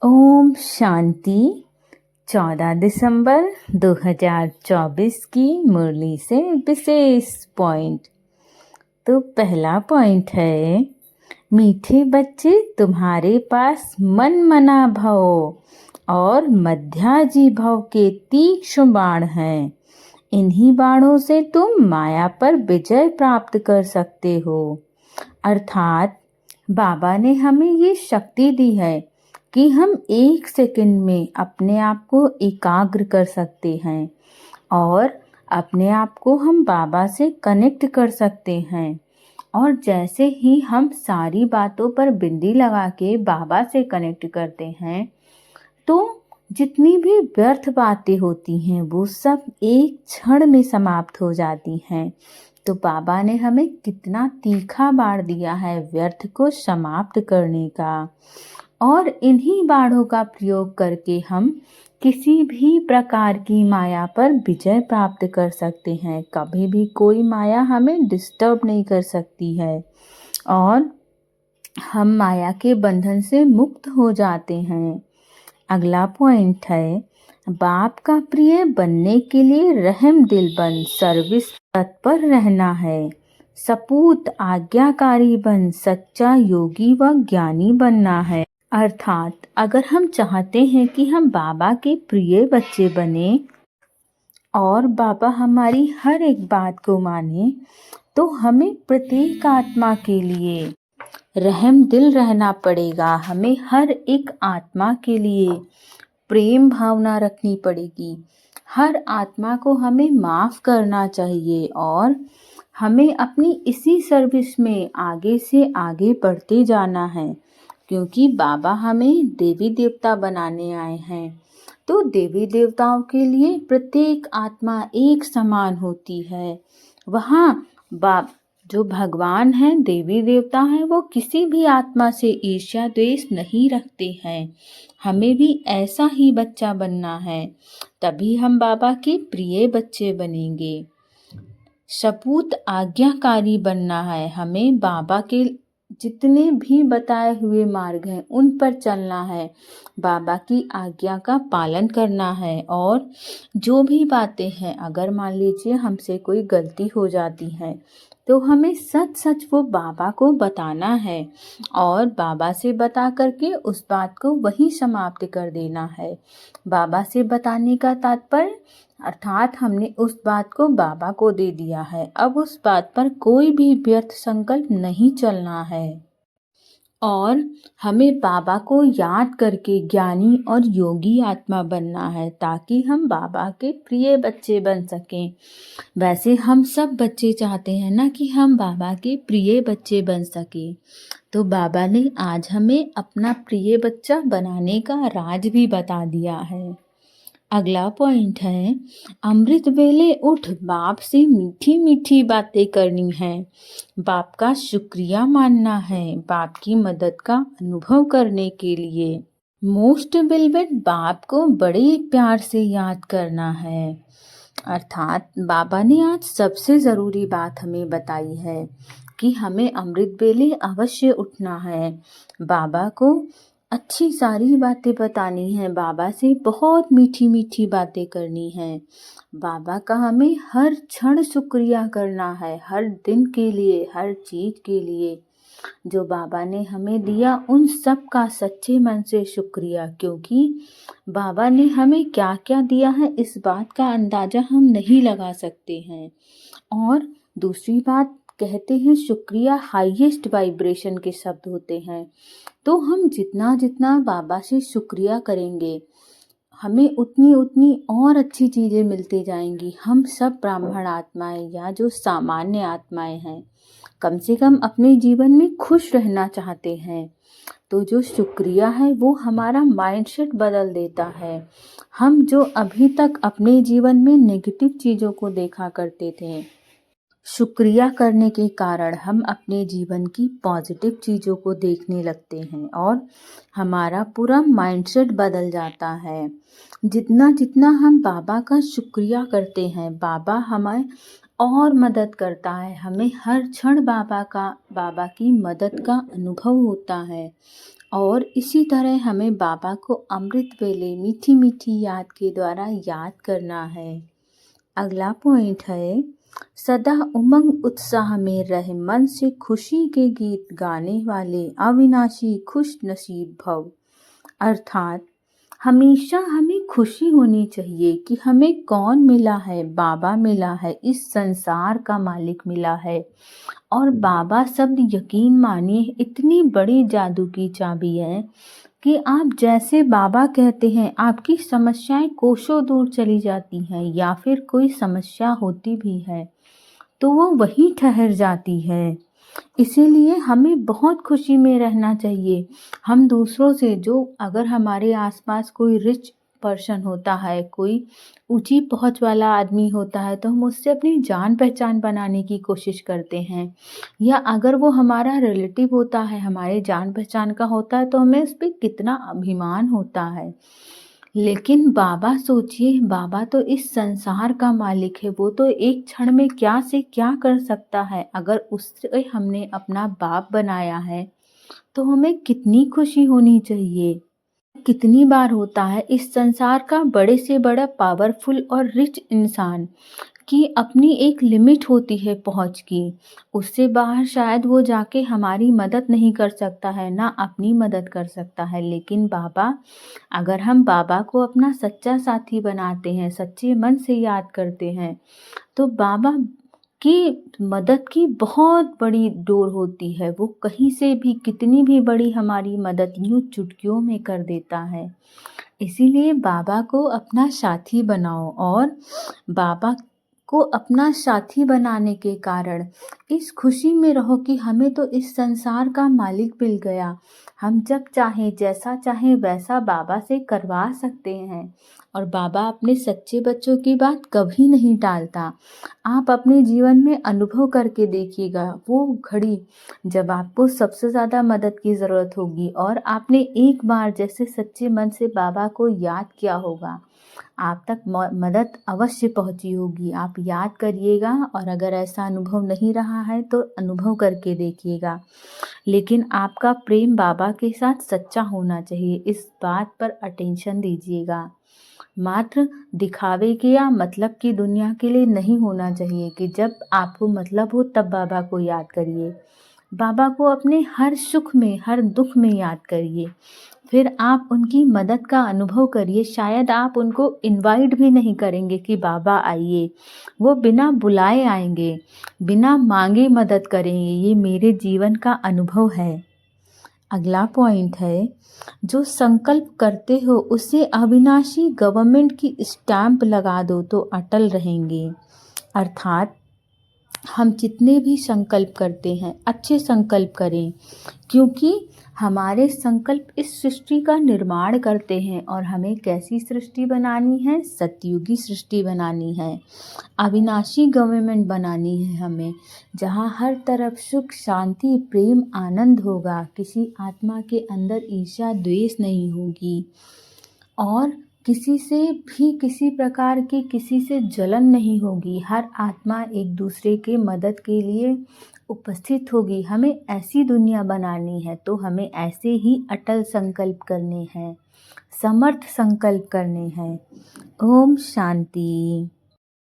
ओम शांति। 14 दिसंबर 2024 की मुरली से विशेष पॉइंट। तो पहला पॉइंट है, मीठे बच्चे तुम्हारे पास मन मना भव और मध्याजी भव के तीक्ष्ण बाण हैं। इन्हीं बाणों से तुम माया पर विजय प्राप्त कर सकते हो। अर्थात बाबा ने हमें ये शक्ति दी है कि हम 1 सेकंड में अपने आप को एकाग्र कर सकते हैं और अपने आप को हम बाबा से कनेक्ट कर सकते हैं। और जैसे ही हम सारी बातों पर बिंदी लगा के बाबा से कनेक्ट करते हैं, तो जितनी भी व्यर्थ बातें होती हैं वो सब एक क्षण में समाप्त हो जाती हैं। तो बाबा ने हमें कितना तीखा बाण दिया है व्यर्थ को समाप्त करने का, और इन्हीं बाणों का प्रयोग करके हम किसी भी प्रकार की माया पर विजय प्राप्त कर सकते हैं। कभी भी कोई माया हमें डिस्टर्ब नहीं कर सकती है और हम माया के बंधन से मुक्त हो जाते हैं। अगला पॉइंट है, बाप का प्रिय बनने के लिए रहम दिल बन सर्विस तत्पर रहना है। सपूत आज्ञाकारी बन सच्चा योगी व ज्ञानी बनना है। अर्थात अगर हम चाहते हैं कि हम बाबा के प्रिय बच्चे बने और बाबा हमारी हर एक बात को माने, तो हमें प्रत्येक आत्मा के लिए रहम दिल रहना पड़ेगा। हमें हर एक आत्मा के लिए प्रेम भावना रखनी पड़ेगी। हर आत्मा को हमें माफ़ करना चाहिए और हमें अपनी इसी सर्विस में आगे से आगे बढ़ते जाना है, क्योंकि बाबा हमें देवी देवता बनाने आए हैं। तो देवी देवताओं के लिए प्रत्येक आत्मा एक समान होती है। वहाँ जो भगवान हैं, देवी देवता हैं, वो किसी भी आत्मा से ईर्ष्या द्वेष नहीं रखते हैं। हमें भी ऐसा ही बच्चा बनना है, तभी हम बाबा के प्रिय बच्चे बनेंगे। सपूत आज्ञाकारी बनना है। हमें बाबा के जितने भी बताए हुए मार्ग हैं उन पर चलना है, बाबा की आज्ञा का पालन करना है। और जो भी बातें हैं, अगर मान लीजिए हमसे कोई गलती हो जाती है, तो हमें सच सच वो बाबा को बताना है और बाबा से बता करके उस बात को वहीं समाप्त कर देना है। बाबा से बताने का तात्पर्य अर्थात हमने उस बात को बाबा को दे दिया है, अब उस बात पर कोई भी व्यर्थ संकल्प नहीं चलना है। और हमें बाबा को याद करके ज्ञानी और योगी आत्मा बनना है, ताकि हम बाबा के प्रिय बच्चे बन सकें। वैसे हम सब बच्चे चाहते हैं ना कि हम बाबा के प्रिय बच्चे बन सकें। तो बाबा ने आज हमें अपना प्रिय बच्चा बनाने का राज भी बता दिया है। अगला पॉइंट है, अमृत वेले उठ बाप से मीठी मीठी बातें करनी है। बाप का शुक्रिया मानना है, बाप की मदद का अनुभव करने के लिए। मोस्ट बिलवेड बाप को बड़े प्यार से याद करना है। अर्थात बाबा ने आज सबसे ज़रूरी बात हमें बताई है कि हमें अमृत वेले अवश्य उठना है, बाबा को अच्छी सारी बातें बतानी है, बाबा से बहुत मीठी मीठी बातें करनी है। बाबा का हमें हर क्षण शुक्रिया करना है, हर दिन के लिए, हर चीज़ के लिए जो बाबा ने हमें दिया, उन सब का सच्चे मन से शुक्रिया। क्योंकि बाबा ने हमें क्या क्या दिया है इस बात का अंदाज़ा हम नहीं लगा सकते हैं। और दूसरी बात, कहते हैं शुक्रिया हाईएस्ट वाइब्रेशन के शब्द होते हैं। तो हम जितना जितना बाबा से शुक्रिया करेंगे, हमें उतनी उतनी और अच्छी चीज़ें मिलती जाएंगी। हम सब ब्राह्मण आत्माएं या जो सामान्य आत्माएं हैं, कम से कम अपने जीवन में खुश रहना चाहते हैं। तो जो शुक्रिया है वो हमारा माइंडसेट बदल देता है। हम जो अभी तक अपने जीवन में नेगेटिव चीज़ों को देखा करते थे, शुक्रिया करने के कारण हम अपने जीवन की पॉजिटिव चीज़ों को देखने लगते हैं और हमारा पूरा माइंडसेट बदल जाता है। जितना जितना हम बाबा का शुक्रिया करते हैं, बाबा हमें और मदद करता है। हमें हर क्षण बाबा की मदद का अनुभव होता है। और इसी तरह हमें बाबा को अमृत वेले मीठी मीठी याद के द्वारा याद करना है। अगला पॉइंट है, सदा उमंग उत्साह में रहे मन से खुशी के गीत गाने वाले अविनाशी खुश नसीब भव। अर्थात हमेशा हमें खुशी होनी चाहिए कि हमें कौन मिला है, बाबा मिला है, इस संसार का मालिक मिला है। और बाबा शब्द यकीन मानिए इतनी बड़ी जादू की चाबी है कि आप जैसे बाबा कहते हैं आपकी समस्याएं कोसों दूर चली जाती हैं, या फिर कोई समस्या होती भी है तो वो वहीं ठहर जाती है। इसीलिए हमें बहुत खुशी में रहना चाहिए। हम दूसरों से, जो अगर हमारे आसपास कोई रिच पर्सन होता है, कोई ऊंची पहुंच वाला आदमी होता है, तो हम उससे अपनी जान पहचान बनाने की कोशिश करते हैं। या अगर वो हमारा रिलेटिव होता है, हमारे जान पहचान का होता है, तो हमें उस पर कितना अभिमान होता है। लेकिन बाबा सोचिए, बाबा तो इस संसार का मालिक है। वो तो एक क्षण में क्या से क्या कर सकता है। अगर उससे हमने अपना बाप बनाया है तो हमें कितनी खुशी होनी चाहिए। कितनी बार होता है इस संसार का बड़े से बड़ा पावरफुल और रिच इंसान की अपनी एक लिमिट होती है पहुंच की, उससे बाहर शायद वो जाके हमारी मदद नहीं कर सकता है, ना अपनी मदद कर सकता है। लेकिन बाबा, अगर हम बाबा को अपना सच्चा साथी बनाते हैं, सच्चे मन से याद करते हैं, तो बाबा की मदद की बहुत बड़ी डोर होती है। वो कहीं से भी कितनी भी बड़ी हमारी मदद यूं चुटकियों में कर देता है। इसीलिए बाबा को अपना साथी बनाओ, और बाबा को अपना साथी बनाने के कारण इस खुशी में रहो कि हमें तो इस संसार का मालिक मिल गया। हम जब चाहें, जैसा चाहें वैसा बाबा से करवा सकते हैं। और बाबा अपने सच्चे बच्चों की बात कभी नहीं टालता। आप अपने जीवन में अनुभव करके देखिएगा, वो घड़ी जब आपको सबसे ज़्यादा मदद की ज़रूरत होगी और आपने एक बार जैसे सच्चे मन से बाबा को याद किया होगा, आप तक मदद अवश्य पहुंची होगी। आप याद करिएगा, और अगर ऐसा अनुभव नहीं रहा है तो अनुभव करके देखिएगा। लेकिन आपका प्रेम बाबा के साथ सच्चा होना चाहिए, इस बात पर अटेंशन दीजिएगा। मात्र दिखावे के या मतलब की दुनिया के लिए नहीं होना चाहिए कि जब आपको मतलब हो तब बाबा को याद करिए। बाबा को अपने हर सुख में, हर दुख में याद करिए। फिर आप उनकी मदद का अनुभव करिए। शायद आप उनको इनवाइट भी नहीं करेंगे कि बाबा आइए, वो बिना बुलाए आएंगे, बिना मांगे मदद करेंगे। ये मेरे जीवन का अनुभव है। अगला पॉइंट है, जो संकल्प करते हो उसे अविनाशी गवर्नमेंट की स्टैंप लगा दो तो अटल रहेंगे। अर्थात हम जितने भी संकल्प करते हैं अच्छे संकल्प करें, क्योंकि हमारे संकल्प इस सृष्टि का निर्माण करते हैं। और हमें कैसी सृष्टि बनानी है? सतयुगी सृष्टि बनानी है, अविनाशी गवर्नमेंट बनानी है हमें, जहाँ हर तरफ सुख, शांति, प्रेम, आनंद होगा। किसी आत्मा के अंदर ईर्ष्या, द्वेष नहीं होगी, और किसी से भी किसी प्रकार की किसी से जलन नहीं होगी। हर आत्मा एक दूसरे के मदद के लिए उपस्थित होगी। हमें ऐसी दुनिया बनानी है, तो हमें ऐसे ही अटल संकल्प करने हैं, समर्थ संकल्प करने हैं। ओम शांति।